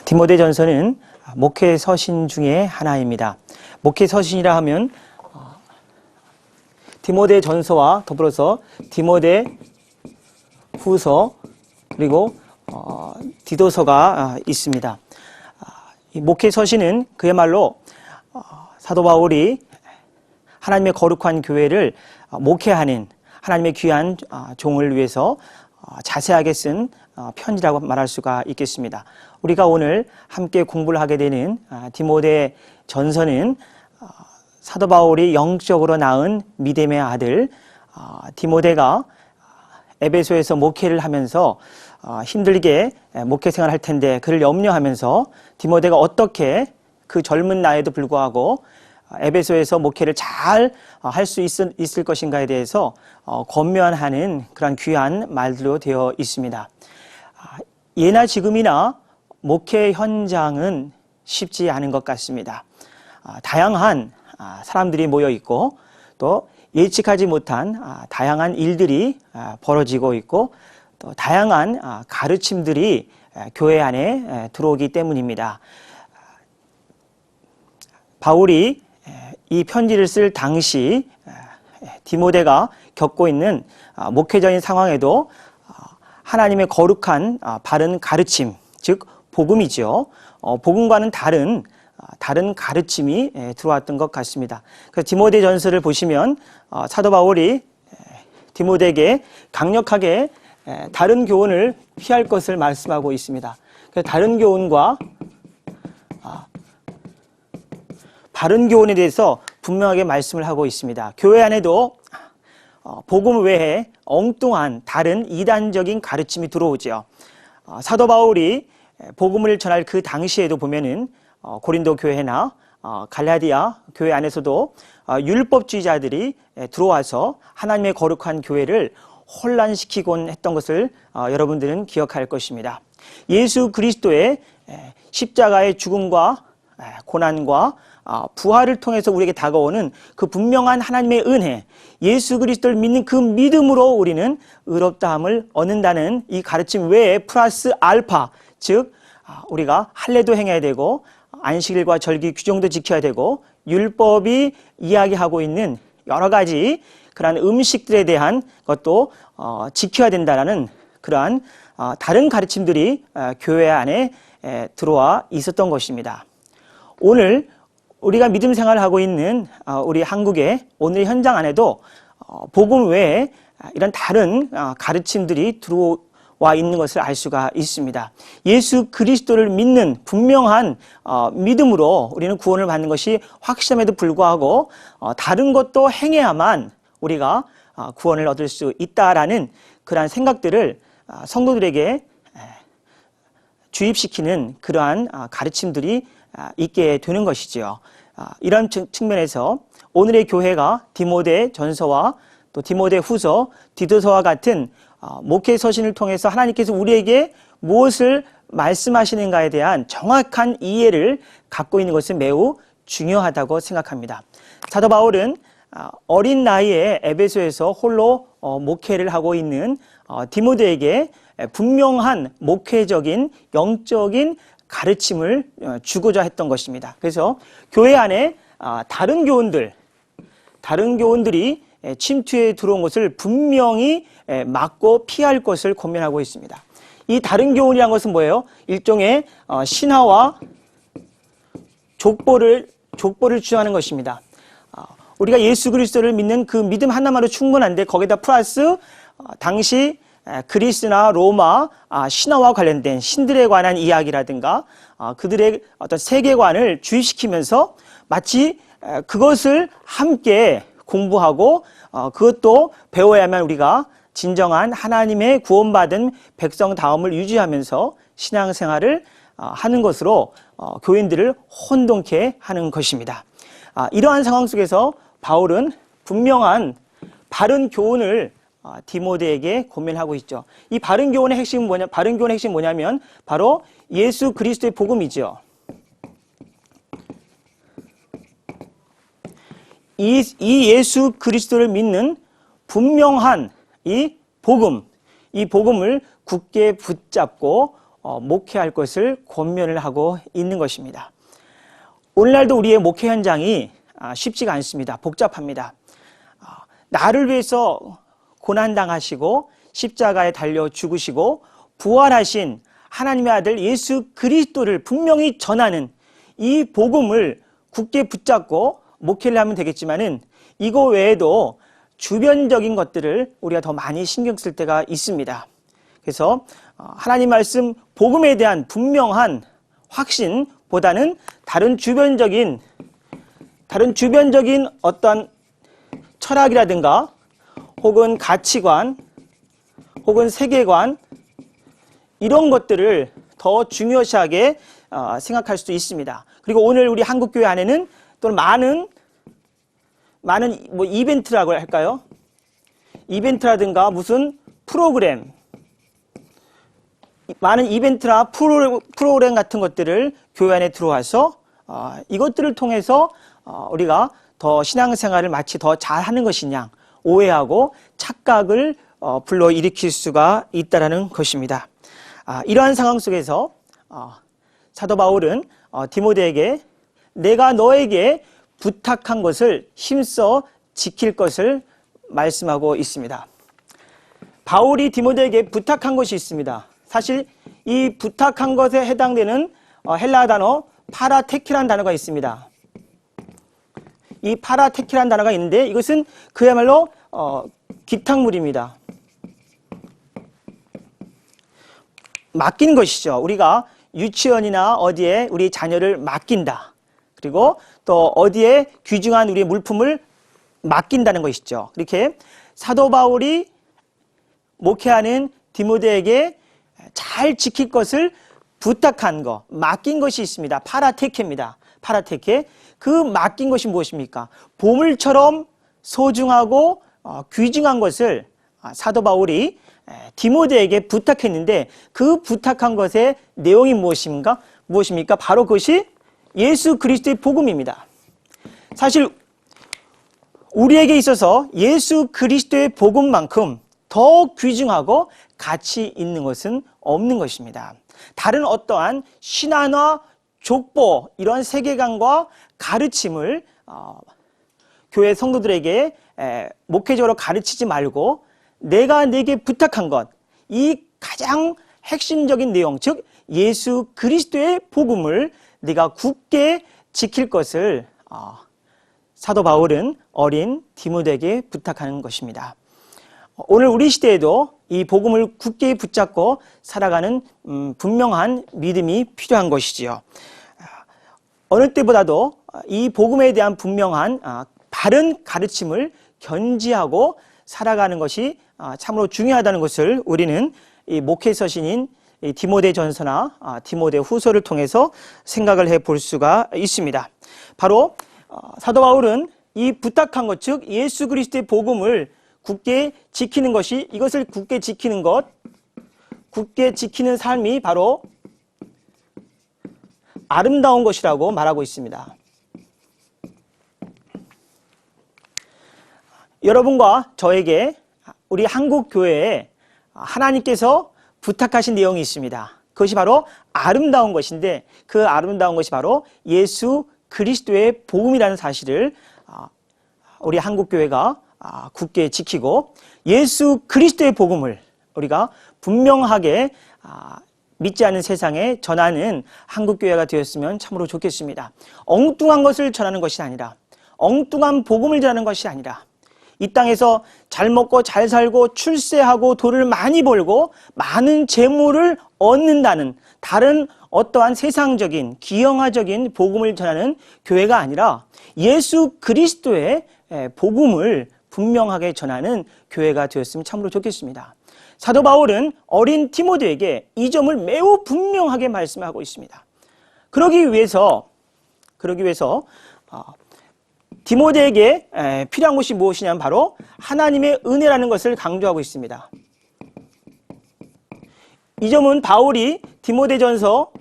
디모데전서는 목회 서신 중에 하나입니다. 목회 서신이라 하면 디모데전서와 더불어서 디모데후서 그리고 디도서가 있습니다. 이 목회 서신은 그야말로 사도 바울이 하나님의 거룩한 교회를 목회하는 하나님의 귀한 종을 위해서 자세하게 쓴 편지라고 말할 수가 있겠습니다. 우리가 오늘 함께 공부를 하게 되는 디모데 전서는 사도 바울이 영적으로 낳은 믿음의 아들 디모데가 에베소에서 목회를 하면서 힘들게 목회 생활을 할 텐데 그를 염려하면서 디모데가 어떻게 그 젊은 나이에도 불구하고 에베소에서 목회를 잘 할 수 있을 것인가에 대해서 권면하는 그런 귀한 말들로 되어 있습니다. 예나 지금이나 목회 현장은 쉽지 않은 것 같습니다. 다양한 사람들이 모여 있고 또 예측하지 못한 다양한 일들이 벌어지고 있고 또 다양한 가르침들이 교회 안에 들어오기 때문입니다. 바울이 이 편지를 쓸 당시 디모데가 겪고 있는 목회적인 상황에도 하나님의 거룩한 바른 가르침, 즉 복음이죠. 복음과는 다른 가르침이 들어왔던 것 같습니다. 그래서 디모데 전서를 보시면 사도 바울이 디모데에게 강력하게 다른 교훈을 피할 것을 말씀하고 있습니다. 그래서 다른 교훈과 바른 교훈에 대해서 분명하게 말씀을 하고 있습니다. 교회 안에도 복음 외에 엉뚱한 다른 이단적인 가르침이 들어오죠. 사도 바울이 복음을 전할 그 당시에도 보면은 고린도 교회나 갈라디아 교회 안에서도 율법주의자들이 들어와서 하나님의 거룩한 교회를 혼란시키곤 했던 것을 여러분들은 기억할 것입니다. 예수 그리스도의 십자가의 죽음과 고난과 부활을 통해서 우리에게 다가오는 그 분명한 하나님의 은혜, 예수 그리스도를 믿는 그 믿음으로 우리는 의롭다함을 얻는다는 이 가르침 외에 플러스 알파, 즉 우리가 할례도 행해야 되고 안식일과 절기 규정도 지켜야 되고 율법이 이야기하고 있는 여러 가지 그러한 음식들에 대한 것도 지켜야 된다는 그러한 다른 가르침들이 교회 안에 들어와 있었던 것입니다. 오늘 우리가 믿음 생활을 하고 있는 우리 한국의 오늘 현장 안에도 복음 외에 이런 다른 가르침들이 들어와 있는 것을 알 수가 있습니다. 예수 그리스도를 믿는 분명한 믿음으로 우리는 구원을 받는 것이 확실함에도 불구하고 다른 것도 행해야만 우리가 구원을 얻을 수 있다라는 그러한 생각들을 성도들에게 주입시키는 그러한 가르침들이 있게 되는 것이지요. 이런 측면에서 오늘의 교회가 디모데 전서와 또 디모데 후서, 디도서와 같은 목회 서신을 통해서 하나님께서 우리에게 무엇을 말씀하시는가에 대한 정확한 이해를 갖고 있는 것은 매우 중요하다고 생각합니다. 사도 바울은 어린 나이에 에베소에서 홀로 목회를 하고 있는 디모데에게 분명한 목회적인 영적인 가르침을 주고자 했던 것입니다. 그래서 교회 안에 다른 교훈들이 침투해 들어온 것을 분명히 막고 피할 것을 권면하고 있습니다. 이 다른 교훈이란 것은 뭐예요? 일종의 신화와 족보를 주장하는 것입니다. 우리가 예수 그리스도를 믿는 그 믿음 하나만으로 충분한데 거기다 플러스 당시 그리스나 로마 신화와 관련된 신들에 관한 이야기라든가 그들의 어떤 세계관을 주입시키면서 마치 그것을 함께 공부하고 그것도 배워야만 우리가 진정한 하나님의 구원받은 백성다움을 유지하면서 신앙생활을 하는 것으로 교인들을 혼돈케 하는 것입니다. 이러한 상황 속에서 바울은 분명한 바른 교훈을 디모데에게 권면하고 있죠. 이 바른 교훈의 핵심은 뭐냐면 바로 예수 그리스도의 복음이죠. 이 예수 그리스도를 믿는 분명한 이 복음을 굳게 붙잡고 목회할 것을 권면을 하고 있는 것입니다. 오늘날도 우리의 목회 현장이 쉽지가 않습니다. 복잡합니다. 나를 위해서 고난당하시고 십자가에 달려 죽으시고 부활하신 하나님의 아들 예수 그리스도를 분명히 전하는 이 복음을 굳게 붙잡고 목회를 하면 되겠지만은 이거 외에도 주변적인 것들을 우리가 더 많이 신경 쓸 때가 있습니다. 그래서 하나님 말씀 복음에 대한 분명한 확신보다는 다른 주변적인 어떤 철학이라든가 혹은 가치관 혹은 세계관 이런 것들을 더 중요시하게 생각할 수도 있습니다. 그리고 오늘 우리 한국교회 안에는 또 많은 뭐 이벤트라고 할까요? 이벤트라든가 무슨 프로그램, 많은 이벤트나 프로그램 같은 것들을 교회 안에 들어와서 이것들을 통해서 우리가 더 신앙생활을 마치 더 잘하는 것이냐 오해하고 착각을 불러일으킬 수가 있다는 것입니다. 이러한 상황 속에서 사도 바울은 디모데에게 내가 너에게 부탁한 것을 힘써 지킬 것을 말씀하고 있습니다. 바울이 디모데에게 부탁한 것이 있습니다. 사실 이 부탁한 것에 해당되는 헬라어 단어 파라테키라는 단어가 있습니다. 이 파라테키라는 단어가 있는데 이것은 그야말로 기탁물입니다. 맡긴 것이죠. 우리가 유치원이나 어디에 우리 자녀를 맡긴다. 그리고 또 어디에 귀중한 우리의 물품을 맡긴다는 것이죠. 이렇게 사도 바울이 목회하는 디모데에게 잘 지킬 것을 부탁한 것, 맡긴 것이 있습니다. 파라테케입니다. 파라테케. 그 맡긴 것이 무엇입니까? 보물처럼 소중하고 귀중한 것을 사도 바울이 디모데에게 부탁했는데 그 부탁한 것의 내용이 무엇입니까? 바로 그것이 예수 그리스도의 복음입니다. 사실 우리에게 있어서 예수 그리스도의 복음만큼 더 귀중하고 가치 있는 것은 없는 것입니다. 다른 어떠한 신앙과 족보 이런 세계관과 가르침을 교회 성도들에게 목회적으로 가르치지 말고 내가 내게 부탁한 것, 이 가장 핵심적인 내용, 즉 예수 그리스도의 복음을 네가 굳게 지킬 것을 사도 바울은 어린 디모데에게 부탁하는 것입니다. 오늘 우리 시대에도 이 복음을 굳게 붙잡고 살아가는 분명한 믿음이 필요한 것이지요. 어느 때보다도 이 복음에 대한 분명한 바른 가르침을 견지하고 살아가는 것이 참으로 중요하다는 것을 우리는 이 목회 서신인 디모데 전서나 디모데 후서를 통해서 생각을 해볼 수가 있습니다. 바로 사도 바울은 이 부탁한 것, 즉 예수 그리스도의 복음을 굳게 지키는 것이, 이것을 굳게 지키는 것, 굳게 지키는 삶이 바로 아름다운 것이라고 말하고 있습니다. 여러분과 저에게 우리 한국 교회에 하나님께서 부탁하신 내용이 있습니다. 그것이 바로 아름다운 것인데 그 아름다운 것이 바로 예수 그리스도의 복음이라는 사실을 우리 한국 교회가 굳게 지키고 예수 그리스도의 복음을 우리가 분명하게 믿지 않는 세상에 전하는 한국 교회가 되었으면 참으로 좋겠습니다. 엉뚱한 것을 전하는 것이 아니라, 엉뚱한 복음을 전하는 것이 아니라, 이 땅에서 잘 먹고 잘 살고 출세하고 돈을 많이 벌고 많은 재물을 얻는다는 다른 어떠한 세상적인 기형화적인 복음을 전하는 교회가 아니라 예수 그리스도의 복음을 분명하게 전하는 교회가 되었으면 참으로 좋겠습니다. 사도 바울은 어린 디모데에게 이 점을 매우 분명하게 말씀하고 있습니다. 그러기 위해서 디모데에게 필요한 것이 무엇이냐면 바로 하나님의 은혜라는 것을 강조하고 있습니다. 이 점은 바울이 디모데전서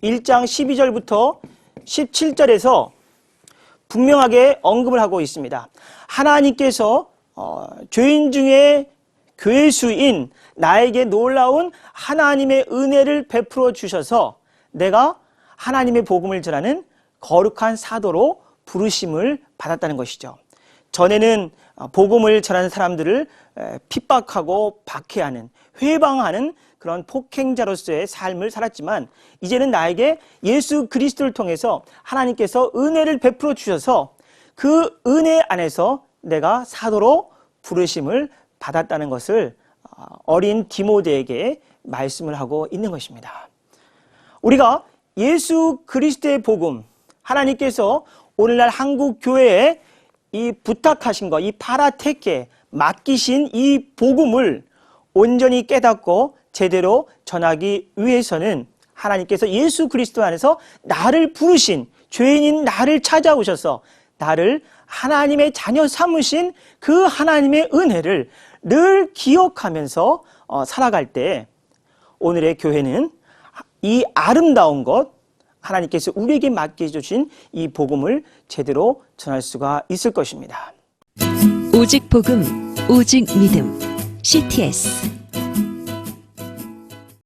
1장 12절부터 17절에서 분명하게 언급을 하고 있습니다. 하나님께서 죄인 중에 교회 수인 나에게 놀라운 하나님의 은혜를 베풀어 주셔서 내가 하나님의 복음을 전하는 거룩한 사도로 부르심을 받았다는 것이죠. 전에는 복음을 전하는 사람들을 핍박하고 박해하는, 회방하는 그런 폭행자로서의 삶을 살았지만 이제는 나에게 예수 그리스도를 통해서 하나님께서 은혜를 베풀어 주셔서 그 은혜 안에서 내가 사도로 부르심을 받았다는 것을 어린 디모데에게 말씀을 하고 있는 것입니다. 우리가 예수 그리스도의 복음, 하나님께서 오늘날 한국 교회에 이 부탁하신 것, 이 파라테케 맡기신 이 복음을 온전히 깨닫고 제대로 전하기 위해서는 하나님께서 예수 그리스도 안에서 나를 부르신, 죄인인 나를 찾아오셔서 나를 하나님의 자녀 삼으신 그 하나님의 은혜를 늘 기억하면서 살아갈 때 오늘의 교회는 이 아름다운 것, 하나님께서 우리에게 맡겨주신 이 복음을 제대로 전할 수가 있을 것입니다. 오직 복음, 오직 믿음, CTS